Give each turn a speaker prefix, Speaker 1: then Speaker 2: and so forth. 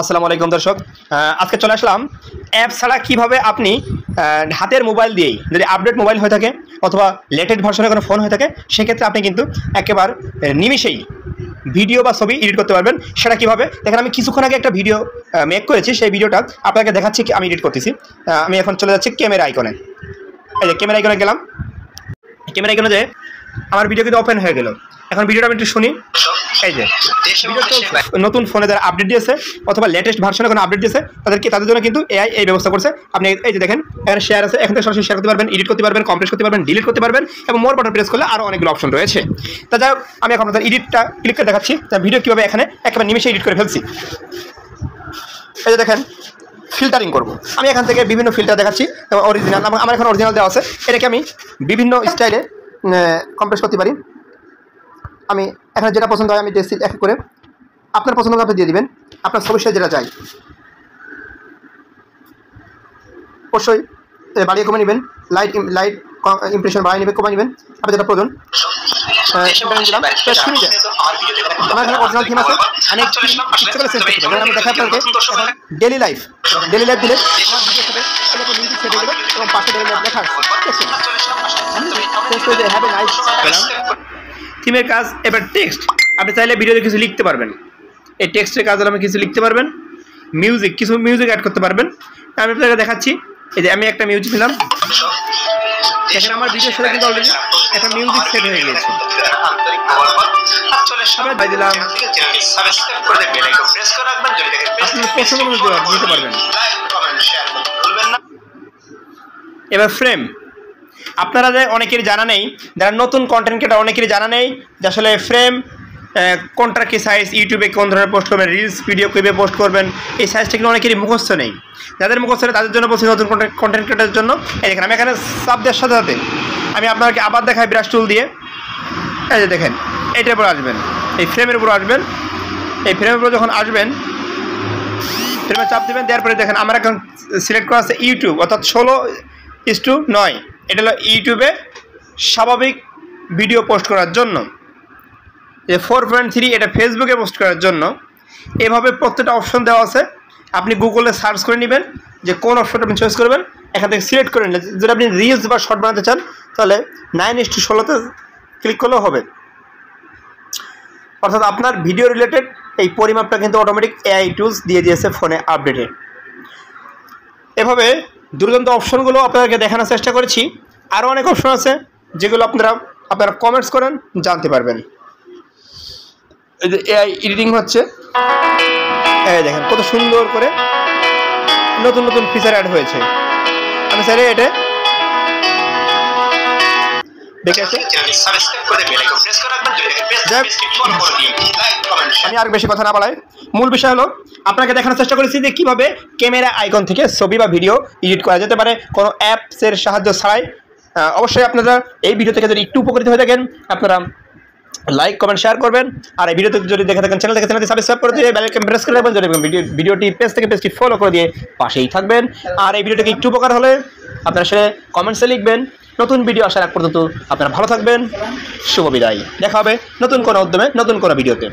Speaker 1: আসসালামু আলাইকুম দর্শক, আজকে চলে আসলাম অ্যাপ ছাড়া কীভাবে আপনি হাতের মোবাইল দিয়েই যদি আপডেট মোবাইল হয়ে থাকে অথবা লেটেস্ট ভার্সনের কোনো ফোন হয়ে থাকে সেক্ষেত্রে আপনি কিন্তু একেবারে নিমিষেই ভিডিও বা ছবি এডিট করতে পারবেন। সেটা কীভাবে দেখেন, আমি কিছুক্ষণ আগে একটা ভিডিও মেক করেছি, সেই ভিডিওটা আপনাকে দেখাচ্ছি আমি এডিট করতেছি। আমি এখন চলে যাচ্ছি ক্যামেরা আইকনে। এই যে ক্যামেরা আইকনে গেলাম, ক্যামেরা আইকনে যে আমার ভিডিও কিন্তু ওপেন হয়ে গেল। এখন ভিডিওটা আমি একটু শুনি। এই যে নতুন ফোনে যারা আপডেট দিয়েছে অথবা লেটেস্ট ভার্সনে কোনো আপডেট দিয়েছে তাদের জন্য কিন্তু এআই এই ব্যবস্থা করছে। আপনি এই যে দেখেন এখানে শেয়ার আছে, এখান থেকে সরাসরি শেয়ার করতে পারবেন, এডিট করতে পারবেন, কম্প্রেস করতে পারবেন, ডিলিট করতে পারবেন এবং মোর বাটন প্রেস করলে আরও অনেকগুলো অপশন রয়েছে। তা যাই হোক, আমি এখন আপনাদের এডিটটা ক্লিক করে দেখাচ্ছি ভিডিও কীভাবে এখানে একেবারে নিমিশে এডিট করে ফেলছি। এই যে দেখেন ফিল্টারিং করব, আমি এখান থেকে বিভিন্ন ফিল্টার দেখাচ্ছি এবং অরিজিনাল আমার এখন অরিজিনাল দেওয়া আছে। এটাকে আমি বিভিন্ন স্টাইলে কম্প্রেস করতে পারি। আমি এখানে যেটা পছন্দ হয় আমি দেখছি এক করে, আপনার পছন্দ আপনি দিয়ে দিবেন, আপনার ছবির সাথে যেটা চাই অবশ্যই বাড়িয়ে কমে নেবেন, লাইট ইমপ্রেশন বাড়িয়ে নেবেন, কমে নেবেন আপনি যেটা প্রয়োজন। আমার এখানে অরিজিনাল থিম আছে, আমি ইচ্ছে করে চেঞ্জ করতে পারি। আমি দেখা আপনাকে ডেলি লাইফ দিলে আমার ভিডিওর সাথে মিউজিক সেট হয়ে যাবে এবং পাশে ডেলি লাইফ লেখা আছে। থিমের কাজ এবার টেক্সট, আপনি চাইলে ভিডিওতে কিছু লিখতে পারবেন। এই টেক্সটের কাজ হলে আপনি কিছু লিখতে পারবেন, কিছু মিউজিক অ্যাড করতে পারবেন। আমি আপনাকে দেখাচ্ছি। এই যে আমি একটা মিউজিক দিলাম, এখানে আমার ভিডিওর সাথে কিন্তু অলরেডি একটা মিউজিক সেট হয়ে গিয়েছে। দিলাম দিতে পারবেন। এবার ফ্রেম, আপনারা যে অনেকেরই জানা নেই, যারা নতুন কন্টেন্ট ক্রিয়েটর অনেকেরই জানা নেই যে আসলে ফ্রেম কোনটার কি সাইজ, ইউটিউবে কোন ধরনের পোস্ট করবেন, রিলস ভিডিও কীভাবে পোস্ট করবেন, এই সাইজটা কিন্তু অনেকেরই মুখস্থ নেই। যাদের মুখস্থ নেই তাদের জন্য বলছি নতুন কন্টেন্ট ক্রিয়েটরের জন্য। এই দেখেন আমি এখানে সাব দেওয়ার সাথে সাথে আমি আপনাকে আবার দেখাই ব্রাশ টুল দিয়ে। এই যে দেখেন এইটার উপর আসবেন, এই ফ্রেমের উপর আসবেন। এই ফ্রেমের উপর যখন আসবেন ফ্রেমে চাপ দেবেন, দেওয়ার পরে দেখেন আমার এখন সিলেক্ট করা আছে ইউটিউব, অর্থাৎ 16:9। এটা হলো ইউটিউবে স্বাভাবিক ভিডিও পোস্ট করার জন্য। যে 4.3 এটা ফেসবুকে পোস্ট করার জন্য। এভাবে প্রত্যেকটা অপশন দেওয়া আছে। আপনি গুগলে সার্চ করে নেবেন যে কোন অপশনটা আপনি চয়েস করবেন, এখান থেকে সিলেক্ট করে নিলেন। যদি আপনি রিলস বা শর্ট বানাতে চান তাহলে 9:16 ক্লিক করলেও হবে। অর্থাৎ আপনার ভিডিও রিলেটেড এই পরিমাপটা কিন্তু অটোমেটিক এআই টুলস দিয়ে দিয়েছে ফোনে আপডেটে। এভাবে দুর্দান্ত অপশনগুলো আপনাদেরকে দেখানোর চেষ্টা করেছি। আরও অনেক অপশন আছে যেগুলো আপনারা কমেন্টস করেন জানতে পারবেন। এই যে এআই এডিটিং হচ্ছে, এই দেখেন কত সুন্দর করে নতুন নতুন ফিচার অ্যাড হয়েছে। আমি চাইলে এটা আমি আর বেশি কথা না বলাই, মূল বিষয় হলো আপনাকে দেখানোর চেষ্টা করেছি যে কীভাবে ক্যামেরা আইকন থেকে ছবি বা ভিডিও এডিট করা যেতে পারে কোনো অ্যাপসের সাহায্য ছাড়াই। অবশ্যই আপনারা এই ভিডিও থেকে যদি একটু উপকৃত হয়ে থাকেন আপনারা লাইক কমেন্ট শেয়ার করবেন। আর এই ভিডিওতে যদি দেখে থাকেন চ্যানেলটি সাবস্ক্রাইব করে দিয়ে বেল আইকন প্রেস করে রাখবেন। যদি ভিডিওটি পেজটি ফলো করে দিয়ে পাশেই থাকবেন। আর এই ভিডিওটিকে একটু উপকার হলে আপনারা সে কমেন্টসে লিখবেন। নতুন ভিডিও আসার আগ পর্যন্ত আপনারা ভালো থাকবেন। শুভ বিদায়, দেখা হবে নতুন কোনো উদ্যমে নতুন কোনো ভিডিওতে।